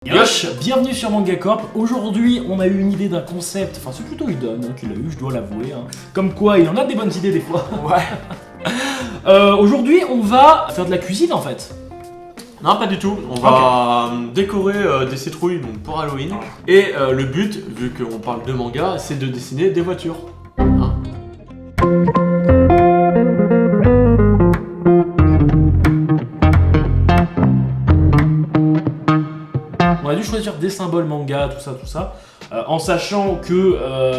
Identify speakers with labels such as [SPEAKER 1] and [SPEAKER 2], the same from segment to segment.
[SPEAKER 1] Yosh, bienvenue sur Manga Corp. Aujourd'hui, on a eu une idée d'un concept, enfin c'est plutôt Idon qui l'a eu, je dois l'avouer. Comme quoi, il en a des bonnes idées des fois.
[SPEAKER 2] Ouais.
[SPEAKER 1] Aujourd'hui, on va faire de la cuisine en fait.
[SPEAKER 2] Non, pas du tout. On va décorer des citrouilles donc pour Halloween. Et le but, vu qu'on parle de manga, c'est de dessiner des voitures. Hein.
[SPEAKER 1] On a dû choisir des symboles manga, tout ça, en sachant que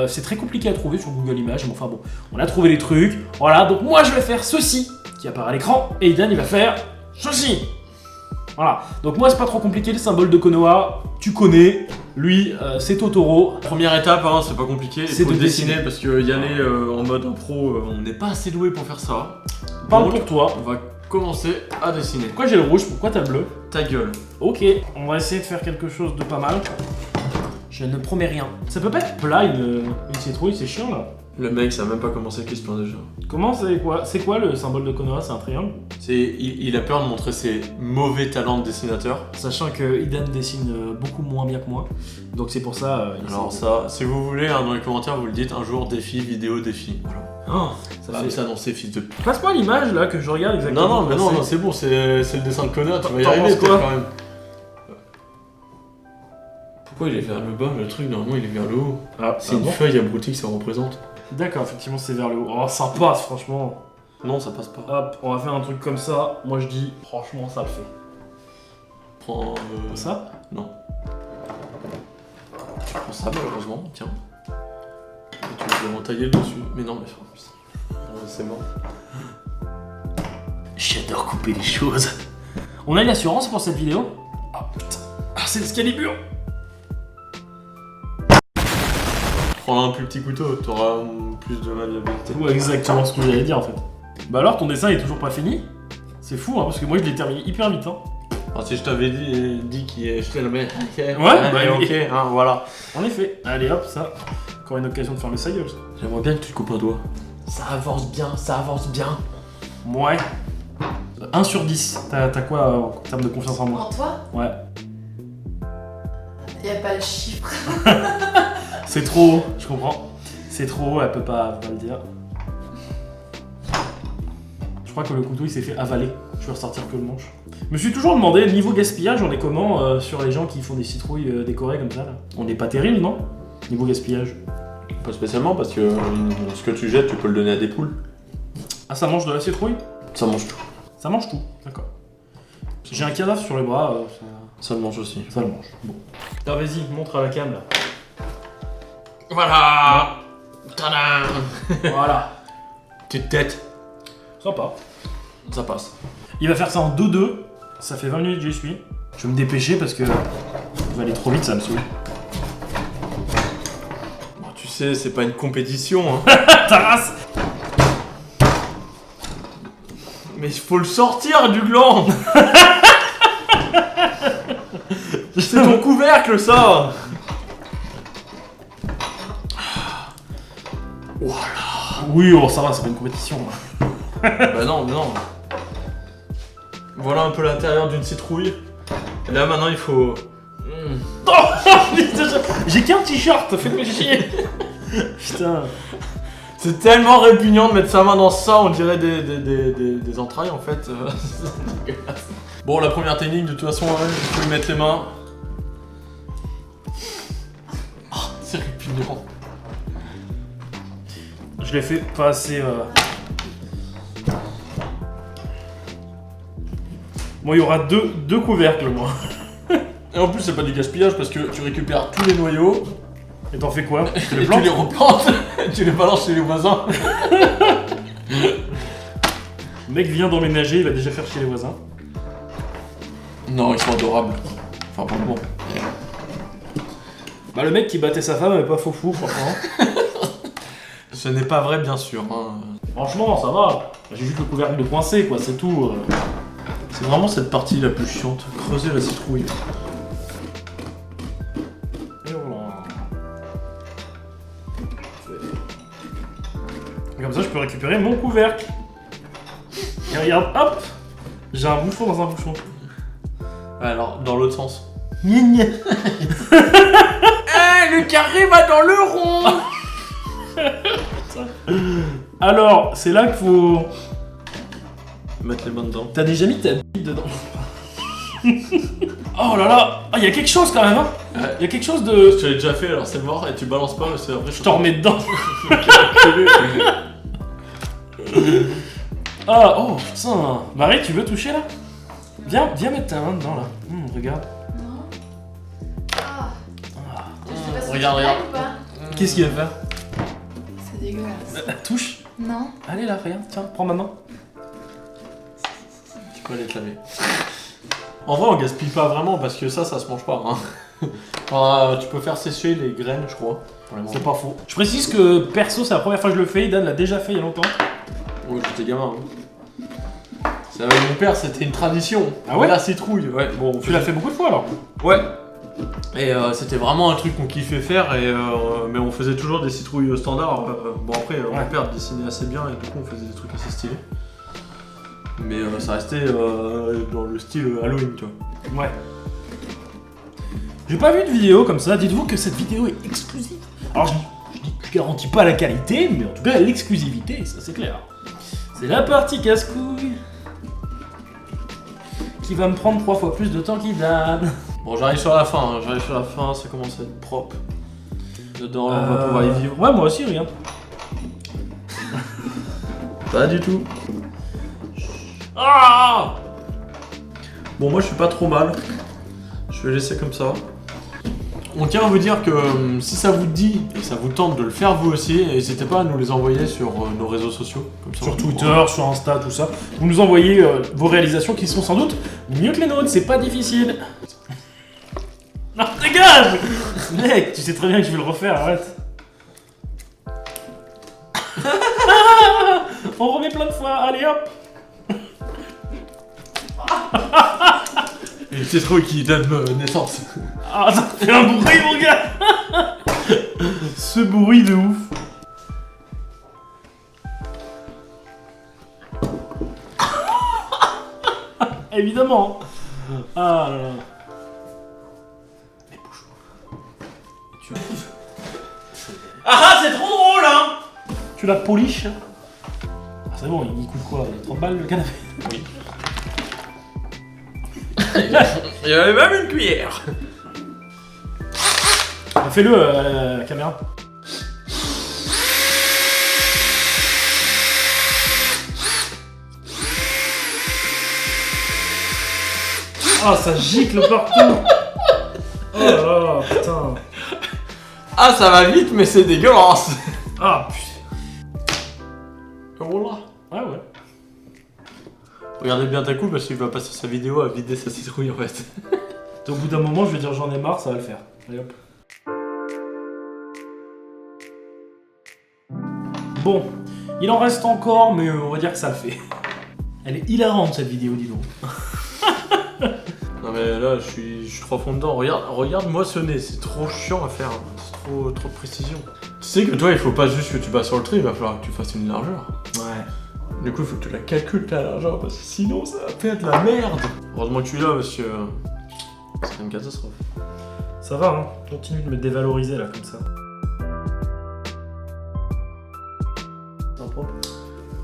[SPEAKER 1] c'est très compliqué à trouver sur Google Images. Mais enfin bon, on a trouvé des trucs. Voilà, donc moi je vais faire ceci qui apparaît à l'écran, et Idan il va faire ceci. Voilà, donc moi c'est pas trop compliqué, les symboles de Konoha, tu connais, lui c'est Totoro.
[SPEAKER 2] Première étape, hein, c'est pas compliqué,
[SPEAKER 1] C'est
[SPEAKER 2] il faut
[SPEAKER 1] de
[SPEAKER 2] dessiner
[SPEAKER 1] dessiner.
[SPEAKER 2] parce que y aller en mode pro, on n'est pas assez doué pour faire ça.
[SPEAKER 1] Parle
[SPEAKER 2] Donc,
[SPEAKER 1] pour toi.
[SPEAKER 2] on va commencer à dessiner.
[SPEAKER 1] Pourquoi j'ai le rouge, pourquoi t'as le bleu?
[SPEAKER 2] Ta gueule.
[SPEAKER 1] Ok, on va essayer de faire quelque chose de pas mal. Je ne promets rien. Ça peut pas être plat une citrouille, c'est chiant là.
[SPEAKER 2] Le mec, ça a même pas commencé qu'il se plaint déjà.
[SPEAKER 1] Comment c'est quoi le symbole de Konoha? C'est un triangle?
[SPEAKER 2] Il a peur de montrer ses mauvais talents de dessinateur.
[SPEAKER 1] Sachant que Idan dessine beaucoup moins bien que moi. Donc c'est pour ça.
[SPEAKER 2] Alors ça, si vous voulez, hein, dans les commentaires, vous le dites un jour, défi, vidéo, défi. Voilà.
[SPEAKER 1] Oh,
[SPEAKER 2] Ça fait ça dans ces fils de...
[SPEAKER 1] Passe-moi l'image là que je regarde exactement.
[SPEAKER 2] Non, c'est bon, c'est le dessin de Konoha, tu vas y
[SPEAKER 1] T'en
[SPEAKER 2] arriver
[SPEAKER 1] penses quoi
[SPEAKER 2] quand même. Pourquoi il est vers le bas, le truc, normalement il est vers le haut.
[SPEAKER 1] Ah,
[SPEAKER 2] C'est une feuille abrutie que ça représente.
[SPEAKER 1] D'accord, effectivement c'est vers le haut. Oh, ça passe franchement.
[SPEAKER 2] Non, ça passe pas.
[SPEAKER 1] Hop, on va faire un truc comme ça. Moi je dis, franchement ça le fait.
[SPEAKER 2] Prends
[SPEAKER 1] Ça?
[SPEAKER 2] Non. Tu prends ça malheureusement, tiens. Et tu vas entailler le dessus. Mais non, mais c'est mort.
[SPEAKER 1] J'adore couper les choses. On a une assurance pour cette vidéo? Ah putain. Ah c'est l'Excalibur.
[SPEAKER 2] Prends un plus petit couteau, t'auras plus de maniabilité.
[SPEAKER 1] Ouais, exactement ce que j'allais dire en fait. Bah alors ton dessin est toujours pas fini? C'est fou hein, parce que moi je l'ai terminé hyper vite hein.
[SPEAKER 2] Alors si je t'avais dit qu'il est... Je te le mets. Ok.
[SPEAKER 1] Ouais, bah,
[SPEAKER 2] ok, hein, voilà.
[SPEAKER 1] En effet. Allez hop, ça. Encore une occasion de fermer sa gueule ça.
[SPEAKER 2] J'aimerais bien que tu te coupes un doigt. Ça avance bien, ça avance bien.
[SPEAKER 1] Ouais. 1 sur 10. T'as quoi en termes de confiance en moi?
[SPEAKER 3] En toi,
[SPEAKER 1] Ouais.
[SPEAKER 3] y a pas le chiffre.
[SPEAKER 1] C'est trop haut, je comprends. C'est trop haut, elle peut pas le dire. Je crois que le couteau il s'est fait avaler. Je vais ressortir que le manche. Je me suis toujours demandé, niveau gaspillage, on est comment sur les gens qui font des citrouilles décorées comme ça là? On n'est pas terrible, non? Niveau gaspillage.
[SPEAKER 2] Pas spécialement parce que ce que tu jettes, tu peux le donner à des poules.
[SPEAKER 1] Ah, ça mange de la citrouille?
[SPEAKER 2] Ça mange tout.
[SPEAKER 1] Ça mange tout, d'accord. J'ai un cadavre sur les bras,
[SPEAKER 2] Ça le mange aussi.
[SPEAKER 1] ça le mange. Bon. Ah, vas-y, montre à la cam là.
[SPEAKER 2] Voilà. Tadam.
[SPEAKER 1] Voilà.
[SPEAKER 2] Petite tête.
[SPEAKER 1] Sympa.
[SPEAKER 2] Ça passe.
[SPEAKER 1] Il va faire ça en 2-2. Ça fait 20 minutes que j'y suis. Je vais me dépêcher parce que je vais aller trop vite, ça me saoule.
[SPEAKER 2] Bon, tu sais, c'est pas une compétition, hein.
[SPEAKER 1] Ta race!
[SPEAKER 2] Mais il faut le sortir du gland. C'est ton couvercle, ça.
[SPEAKER 1] Oui, oh, ça va, c'est pas une compétition.
[SPEAKER 2] Bah non, non. Voilà un peu l'intérieur d'une citrouille. Et là maintenant il faut...
[SPEAKER 1] J'ai qu'un t-shirt, faites-moi chier! Putain.
[SPEAKER 2] C'est tellement répugnant de mettre sa main dans ça, on dirait des entrailles en fait. C'est dégueulasse. Bon, la première technique, de toute façon, il faut y mettre les mains. Oh, c'est répugnant.
[SPEAKER 1] Je l'ai fait pas assez. Bon, il y aura deux couvercles, moi.
[SPEAKER 2] Et en plus, c'est pas du gaspillage parce que tu récupères tous les noyaux
[SPEAKER 1] Et t'en fais quoi? Tu
[SPEAKER 2] et
[SPEAKER 1] les
[SPEAKER 2] tu
[SPEAKER 1] plantes?
[SPEAKER 2] les replantes, tu les balances chez les voisins.
[SPEAKER 1] Le mec vient d'emménager, il va déjà faire chez les voisins.
[SPEAKER 2] Non, ils sont adorables. Enfin, pour le moment.
[SPEAKER 1] Bah, le mec qui battait sa femme avait pas faux fou, franchement.
[SPEAKER 2] Ce n'est pas vrai, bien sûr. Hein.
[SPEAKER 1] Franchement, ça va. J'ai juste le couvercle de coincé, quoi, c'est tout.
[SPEAKER 2] C'est vraiment cette partie la plus chiante. Creuser la citrouille.
[SPEAKER 1] Et voilà. Comme ça, je peux récupérer mon couvercle. Et regarde, hop! J'ai un bouchon dans un bouchon.
[SPEAKER 2] Ouais, alors, dans l'autre sens.
[SPEAKER 1] Gna gna.
[SPEAKER 2] Le carré va dans le rond.
[SPEAKER 1] Alors, c'est là qu'il faut...
[SPEAKER 2] Mettre les mains dedans.
[SPEAKER 1] T'as déjà mis ta bite dedans. Oh là là. Ah, il y a quelque chose quand même, hein. Il y a quelque chose de...
[SPEAKER 2] Je l'ai déjà fait, alors c'est mort, et tu balances pas, c'est après
[SPEAKER 1] Je t'en remets dedans. Ah, oh putain. Marie, tu veux toucher là? Viens mettre ta main dedans là. Regarde.
[SPEAKER 3] Non. Ah. Je sais pas si
[SPEAKER 2] Regarde,
[SPEAKER 3] tu
[SPEAKER 2] regarde.
[SPEAKER 3] l'aimes ou pas.
[SPEAKER 1] Qu'est-ce qu'il va faire?
[SPEAKER 3] C'est dégueulasse.
[SPEAKER 1] Touche.
[SPEAKER 3] Non.
[SPEAKER 1] Allez là, regarde. Tiens, prends ma main.
[SPEAKER 2] Tu peux aller te laver. En vrai, on gaspille pas vraiment parce que ça se mange pas. Hein. Enfin, tu peux faire sécher les graines, je crois.
[SPEAKER 1] C'est pas faux. Je précise que perso, c'est la première fois que je le fais. Dan l'a déjà fait il y a longtemps.
[SPEAKER 2] Ouais, j'étais gamin. Hein. C'est avec mon père, c'était une tradition.
[SPEAKER 1] Ah ouais?
[SPEAKER 2] La citrouille, ouais. Bon,
[SPEAKER 1] Tu l'as fait beaucoup de fois alors?
[SPEAKER 2] Ouais. Et c'était vraiment un truc qu'on kiffait faire, et, mais on faisait toujours des citrouilles standards. Bon, après, mon père dessinait assez bien et du coup, on faisait des trucs assez stylés. Mais ça restait dans le style Halloween, tu vois.
[SPEAKER 1] Ouais. J'ai pas vu de vidéo comme ça. Dites-vous que cette vidéo est exclusive. Alors je garantis pas la qualité, mais en tout cas l'exclusivité, ça c'est clair. C'est la partie casse-couille qui va me prendre 3 fois plus de temps qu'il donne.
[SPEAKER 2] Bon, j'arrive sur la fin, ça commence à être propre. Dedans, on va pouvoir y vivre.
[SPEAKER 1] Ouais, moi aussi, regarde.
[SPEAKER 2] Pas du tout.
[SPEAKER 1] Ah!
[SPEAKER 2] Bon, moi je suis pas trop mal. Je vais laisser comme ça. On tient à vous dire que si ça vous dit et ça vous tente de le faire vous aussi, n'hésitez pas à nous les envoyer sur nos réseaux sociaux. Comme ça,
[SPEAKER 1] Sur Twitter, sur Insta, tout ça. Vous nous envoyez vos réalisations qui sont sans doute mieux que les nôtres, c'est pas difficile. Non, dégage! Mec, tu sais très bien que je vais le refaire, arrête. On remet plein de fois, allez hop!
[SPEAKER 2] Et le citrouille qui donne naissance.
[SPEAKER 1] Ah, ça fait un bruit, mon gars! Ce bruit de ouf. Évidemment. Ah là là. Mais bouge.
[SPEAKER 2] Ah, c'est trop drôle, hein!
[SPEAKER 1] Tu la polish. Ah, c'est bon, il coûte quoi? 30 balles le canapé?
[SPEAKER 2] Oui. Il y avait même une cuillère.
[SPEAKER 1] Fais-le à la caméra. Ah, ça gicle partout. Oh là là, putain.
[SPEAKER 2] Ah, ça va vite, mais c'est dégueulasse.
[SPEAKER 1] Ah putain.
[SPEAKER 2] Oh là.
[SPEAKER 1] Ouais, ouais.
[SPEAKER 2] Regardez bien ta coupe parce qu'il va passer sa vidéo à vider sa citrouille en fait.
[SPEAKER 1] Au bout d'un moment, je vais dire j'en ai marre, ça va le faire. Allez hop. Bon, il en reste encore, mais on va dire que ça le fait. Elle est hilarante cette vidéo, dis donc.
[SPEAKER 2] Non mais là, je suis trop fond dedans. Regarde moissonner, c'est trop chiant à faire. C'est trop de précision. Tu sais que toi, il faut pas juste que tu passes sur le trait, il va falloir que tu fasses une largeur.
[SPEAKER 1] Ouais.
[SPEAKER 2] Du coup, il faut que tu la calcules ta largeur parce que sinon, ça va faire de la merde. Heureusement que tu es là parce que ce serait une catastrophe.
[SPEAKER 1] Ça va, hein. Continue de me dévaloriser là, comme ça.
[SPEAKER 2] C'est propre.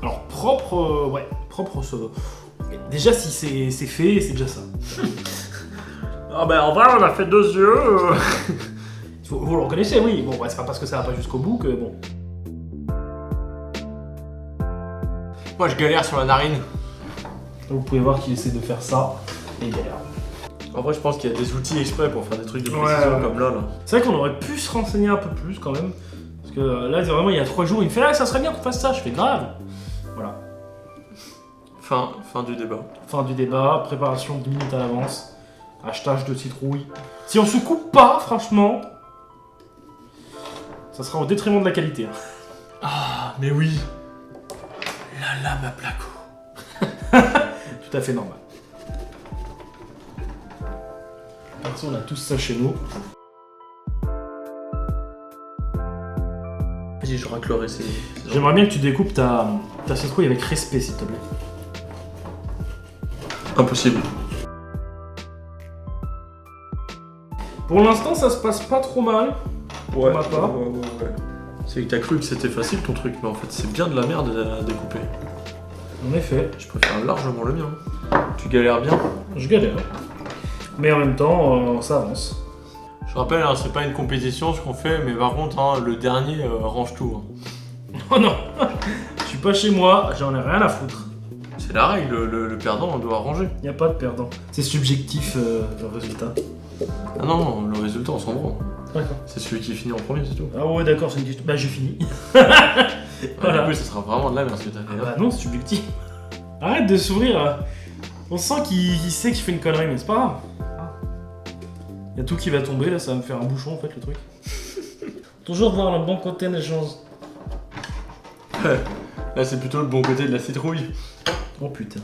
[SPEAKER 1] Alors, propre, ouais. Propre, ça va. Déjà, si c'est fait, c'est déjà ça. Ah ben, en vrai, on a fait 2 yeux. Vous le reconnaissez, oui. Bon, ouais, c'est pas parce que ça va pas jusqu'au bout que bon.
[SPEAKER 2] Moi, je galère sur la narine.
[SPEAKER 1] Vous pouvez voir qu'il essaie de faire ça et il galère.
[SPEAKER 2] En vrai, je pense qu'il y a des outils exprès pour faire des trucs de
[SPEAKER 1] Ouais,
[SPEAKER 2] précision
[SPEAKER 1] ouais.
[SPEAKER 2] comme là.
[SPEAKER 1] C'est vrai qu'on aurait pu se renseigner un peu plus quand même. Parce que là, vraiment, il y a 3 jours, il me fait ça serait bien qu'on fasse ça. Je fais grave. Voilà.
[SPEAKER 2] Fin du débat.
[SPEAKER 1] Fin du débat, préparation 10 minutes à l'avance. Achetage de citrouille. Si on se coupe pas, franchement, ça sera au détriment de la qualité. Hein.
[SPEAKER 2] Ah, mais oui. La lame à placo.
[SPEAKER 1] Tout à fait normal. Perso, on a tous ça chez nous.
[SPEAKER 2] Vas-y, je raclerai ces...
[SPEAKER 1] J'aimerais bien que tu découpes ta citrouille avec respect, s'il te plaît.
[SPEAKER 2] Impossible.
[SPEAKER 1] Pour l'instant, ça se passe pas trop mal.
[SPEAKER 2] Ouais,
[SPEAKER 1] ma part.
[SPEAKER 2] ouais. C'est que t'as cru que c'était facile ton truc, mais en fait c'est bien de la merde à découper.
[SPEAKER 1] En effet.
[SPEAKER 2] Je préfère largement le mien. Tu galères bien.
[SPEAKER 1] Je galère. Mais en même temps, ça avance.
[SPEAKER 2] Je rappelle, hein, c'est pas une compétition ce qu'on fait, mais par contre, hein, le dernier range tout. Hein.
[SPEAKER 1] Oh non. Je suis pas chez moi, j'en ai rien à foutre.
[SPEAKER 2] C'est la règle, le perdant on doit ranger.
[SPEAKER 1] Y a pas de perdant. C'est subjectif le résultat.
[SPEAKER 2] Ah non, le résultat on s'en branle.
[SPEAKER 1] D'accord.
[SPEAKER 2] C'est celui qui finit en premier, c'est tout.
[SPEAKER 1] Ah ouais, d'accord, c'est une question. Bah, je finis.
[SPEAKER 2] Voilà. Du coup, ça sera vraiment de la merde ce que t'as fait.
[SPEAKER 1] Bah non, c'est subjectif. Arrête de sourire. On sent qu'il sait que je fais une connerie, mais c'est pas grave. Y a tout qui va tomber, là, ça va me faire un bouchon en fait le truc. Toujours voir le bon côté des choses.
[SPEAKER 2] Là, c'est plutôt le bon côté de la citrouille.
[SPEAKER 1] Oh putain.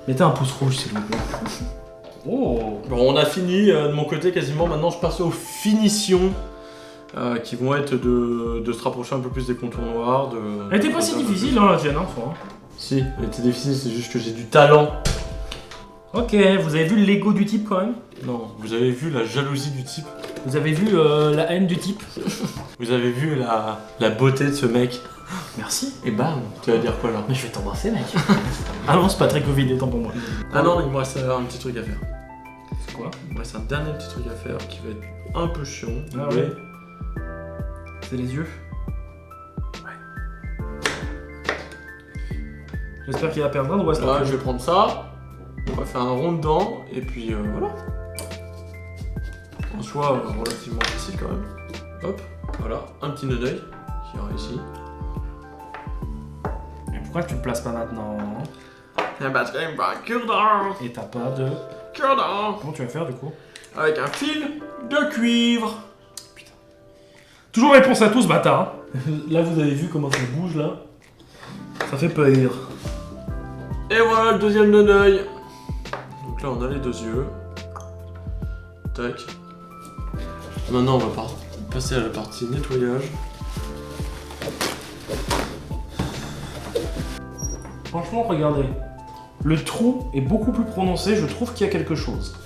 [SPEAKER 1] Mettez un pouce rouge s'il vous plaît. Oh.
[SPEAKER 2] Bon, on a fini de mon côté quasiment. Maintenant, je passe aux finitions qui vont être de se rapprocher un peu plus des contours noirs.
[SPEAKER 1] Elle était pas si difficile, hein, la tienne, hein, faut, hein.
[SPEAKER 2] Si, elle était difficile, c'est juste que j'ai du talent.
[SPEAKER 1] Ok, vous avez vu le Lego du type quand même?
[SPEAKER 2] Non, vous avez vu la jalousie du type.
[SPEAKER 1] Vous avez vu la haine du type?
[SPEAKER 2] Vous avez vu la beauté de ce mec.
[SPEAKER 1] Merci.
[SPEAKER 2] Et bam, tu vas dire quoi là?
[SPEAKER 1] Mais je vais t'embrasser, mec. Ah non, c'est pas très Covid, tant pour moi.
[SPEAKER 2] Ah non, il me reste un petit truc à faire.
[SPEAKER 1] C'est quoi?
[SPEAKER 2] Il me reste un dernier petit truc à faire qui va être un peu chiant.
[SPEAKER 1] Ah
[SPEAKER 2] mais-
[SPEAKER 1] ouais. C'est les yeux? J'espère qu'il va perdre un, ou est-ce
[SPEAKER 2] Là, je vais prendre ça. On va faire un rond dedans. Et puis voilà. En soi, relativement facile quand même. Hop, voilà, un petit nœud d'œil qui ira ici.
[SPEAKER 1] Mais pourquoi tu le places pas maintenant?
[SPEAKER 2] Un baptême par cure-dent.
[SPEAKER 1] Et t'as pas de...
[SPEAKER 2] Cure-dent.
[SPEAKER 1] Comment tu vas faire du coup?
[SPEAKER 2] Avec un fil de cuivre.
[SPEAKER 1] Toujours réponse à tous, bâtard. Là, vous avez vu comment ça bouge là? Ça fait peur.
[SPEAKER 2] Et voilà le deuxième nœud d'œil. Donc là, on a les deux yeux. Tac. Maintenant, on va passer à la partie nettoyage.
[SPEAKER 1] Franchement, regardez. Le trou est beaucoup plus prononcé, je trouve qu'il y a quelque chose.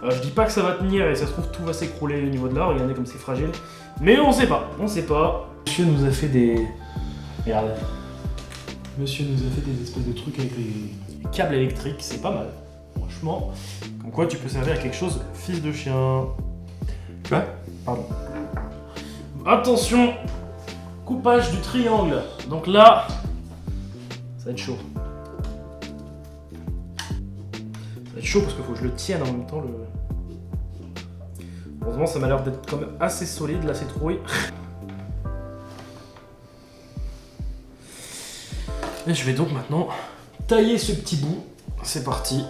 [SPEAKER 1] Je dis pas que ça va tenir et ça se trouve tout va s'écrouler au niveau de là, regardez comme c'est fragile. Mais on sait pas, on sait pas. Monsieur nous a fait des... Regardez. Monsieur nous a fait des espèces de trucs avec les câbles électriques, c'est pas mal. Franchement, comme quoi tu peux servir à quelque chose, fils de chien.
[SPEAKER 2] Quoi?
[SPEAKER 1] Pardon. Attention, coupage du triangle. Donc là, ça va être chaud. Ça va être chaud parce qu'il faut que je le tienne en même temps. Heureusement, ça m'a l'air d'être quand même assez solide la citrouille. Et je vais donc maintenant tailler ce petit bout. C'est parti.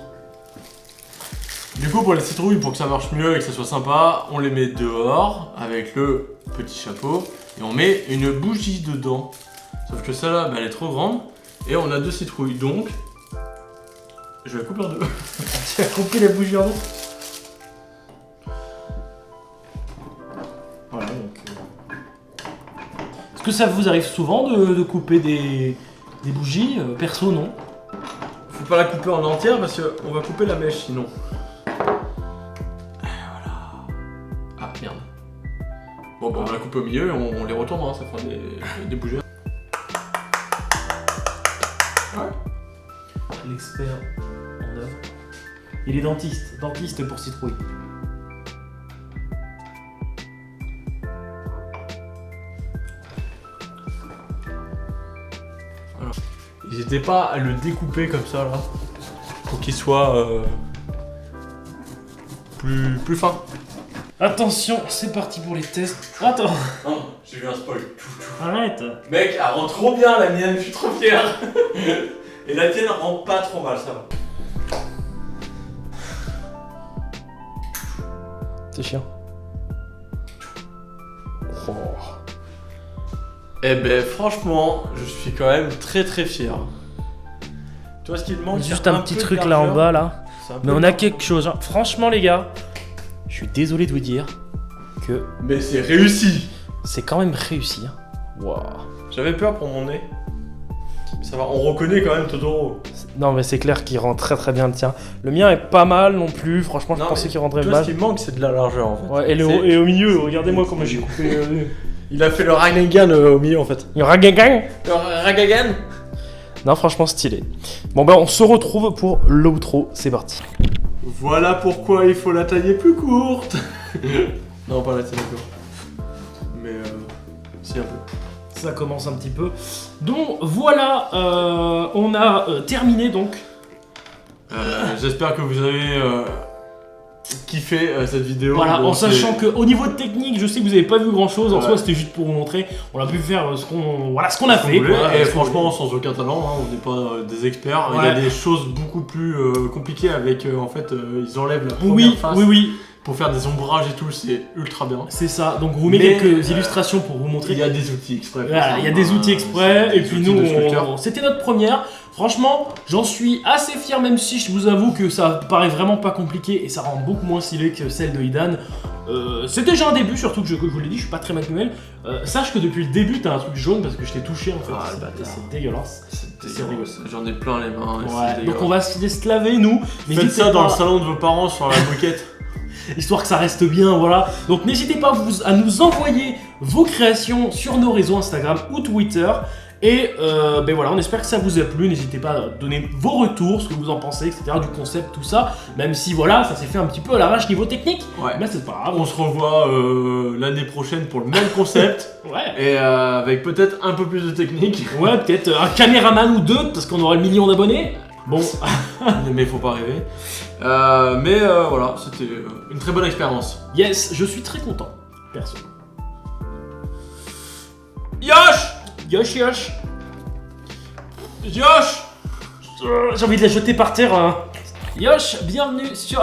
[SPEAKER 2] Du coup, pour les citrouilles, pour que ça marche mieux et que ça soit sympa, on les met dehors avec le petit chapeau et on met une bougie dedans. Sauf que celle-là, bah, elle est trop grande et on a deux citrouilles. Donc, je vais la couper en deux.
[SPEAKER 1] Tu as coupé la bougie en deux. Voilà donc. Est-ce que ça vous arrive souvent de couper des bougies? Perso, non.
[SPEAKER 2] Faut pas la couper en entière parce qu'on va couper la mèche sinon. Voilà. Ah merde. Bon, bah, on la coupe au milieu et on les retournera, ça fera des bougies. Ouais.
[SPEAKER 1] L'expert en œuvre. Il est dentiste pour citrouille.
[SPEAKER 2] Voilà. N'hésitez pas à le découper comme ça là, pour qu'il soit plus fin.
[SPEAKER 1] Attention, c'est parti pour les tests. Attends,
[SPEAKER 2] Non, j'ai eu un spoil.
[SPEAKER 1] arrête.
[SPEAKER 2] Mec, elle rend trop bien la mienne, je suis trop fier. Et la tienne rend pas trop mal, ça va.
[SPEAKER 1] C'est chiant. Oh.
[SPEAKER 2] Eh ben franchement, je suis quand même très très fier. Tu vois ce qu'il manque?
[SPEAKER 1] Juste
[SPEAKER 2] il y a
[SPEAKER 1] un petit
[SPEAKER 2] peu de
[SPEAKER 1] truc là en
[SPEAKER 2] largeur.
[SPEAKER 1] bas là.
[SPEAKER 2] C'est un peu
[SPEAKER 1] Mais on a
[SPEAKER 2] large.
[SPEAKER 1] quelque chose. Hein. Franchement les gars, je suis désolé de vous dire que
[SPEAKER 2] Mais c'est réussi.
[SPEAKER 1] c'est quand même réussi. Hein. Waouh.
[SPEAKER 2] J'avais peur pour mon nez. Ça va, on reconnaît quand même Totoro.
[SPEAKER 1] Non, mais c'est clair qu'il rend très très bien le tien. Le mien est pas mal non plus, franchement, je
[SPEAKER 2] Non,
[SPEAKER 1] pensais
[SPEAKER 2] mais
[SPEAKER 1] qu'il rendrait
[SPEAKER 2] Toi,
[SPEAKER 1] mal.
[SPEAKER 2] ce qui manque, c'est de la largeur en fait.
[SPEAKER 1] Ouais, et au milieu, regardez-moi comment j'ai coupé.
[SPEAKER 2] Il a fait le Ragnargan au milieu en fait.
[SPEAKER 1] Il y aura gagang.
[SPEAKER 2] Le Ragnargan.
[SPEAKER 1] Non, franchement, stylé. Bon, bah, on se retrouve pour l'outro, c'est parti.
[SPEAKER 2] Voilà pourquoi il faut la tailler plus courte. Non, pas la tailler courte. Mais si un peu.
[SPEAKER 1] Ça commence un petit peu. Donc, voilà, on a terminé donc.
[SPEAKER 2] J'espère que vous avez kiffé cette vidéo.
[SPEAKER 1] Voilà,
[SPEAKER 2] Donc,
[SPEAKER 1] en sachant qu'au niveau de technique, je sais que vous avez pas vu grand chose. En
[SPEAKER 2] Ouais.
[SPEAKER 1] soi, c'était juste pour vous montrer. On a pu faire ce qu'on a
[SPEAKER 2] si vous
[SPEAKER 1] fait.
[SPEAKER 2] voulez.
[SPEAKER 1] Quoi.
[SPEAKER 2] Et franchement, sans aucun talent, hein, on n'est pas des experts. Il y a
[SPEAKER 1] Ouais.
[SPEAKER 2] des choses beaucoup plus compliquées avec, en fait, ils enlèvent la première
[SPEAKER 1] Oui,
[SPEAKER 2] face
[SPEAKER 1] oui, oui,
[SPEAKER 2] pour faire des ombrages et tout, c'est ultra bien.
[SPEAKER 1] c'est ça. Donc, on vous met
[SPEAKER 2] Mais,
[SPEAKER 1] quelques illustrations pour vous montrer.
[SPEAKER 2] Il y a des outils exprès. pour
[SPEAKER 1] Voilà,
[SPEAKER 2] ça.
[SPEAKER 1] il y a des outils exprès,
[SPEAKER 2] C'est
[SPEAKER 1] et
[SPEAKER 2] des
[SPEAKER 1] puis
[SPEAKER 2] outils
[SPEAKER 1] nous,
[SPEAKER 2] de sculpteurs.
[SPEAKER 1] c'était notre première. Franchement, j'en suis assez fier, même si je vous avoue que ça paraît vraiment pas compliqué et ça rend beaucoup moins stylé que celle de Idan. C'est déjà un début, surtout que je vous l'ai dit, je suis pas très manuel. Sache que depuis le début, t'as un truc jaune parce que je t'ai touché en fait.
[SPEAKER 2] Ah, le bâtard.
[SPEAKER 1] C'est dégueulasse.
[SPEAKER 2] C'est dégueulasse. J'en ai plein les mains. et c'est
[SPEAKER 1] Ouais, donc
[SPEAKER 2] dégueulasse.
[SPEAKER 1] on va se laver, nous.
[SPEAKER 2] Faites
[SPEAKER 1] N'hésitez
[SPEAKER 2] ça dans
[SPEAKER 1] pas-
[SPEAKER 2] le salon de vos parents sur la moquette.
[SPEAKER 1] histoire que ça reste bien, voilà. Donc n'hésitez pas à nous envoyer vos créations sur nos réseaux Instagram ou Twitter. Et ben voilà, on espère que ça vous a plu. N'hésitez pas à donner vos retours, ce que vous en pensez, etc. Du concept, tout ça. Même si voilà, ça s'est fait un petit peu à l'arrache niveau technique.
[SPEAKER 2] Ouais.
[SPEAKER 1] Mais c'est pas grave.
[SPEAKER 2] On se revoit l'année prochaine pour le même concept
[SPEAKER 1] Ouais.
[SPEAKER 2] et avec peut-être un peu plus de technique.
[SPEAKER 1] Ouais, peut-être un caméraman ou deux, parce qu'on aura le million d'abonnés. Bon,
[SPEAKER 2] Mais faut pas rêver. Mais voilà, c'était une très bonne expérience.
[SPEAKER 1] yes, je suis très content, perso.
[SPEAKER 2] Yosh
[SPEAKER 1] Yosh, yosh.
[SPEAKER 2] Yosh
[SPEAKER 1] J'ai envie de la jeter par terre. Hein. Yosh, bienvenue sur...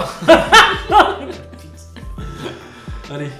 [SPEAKER 1] Allez.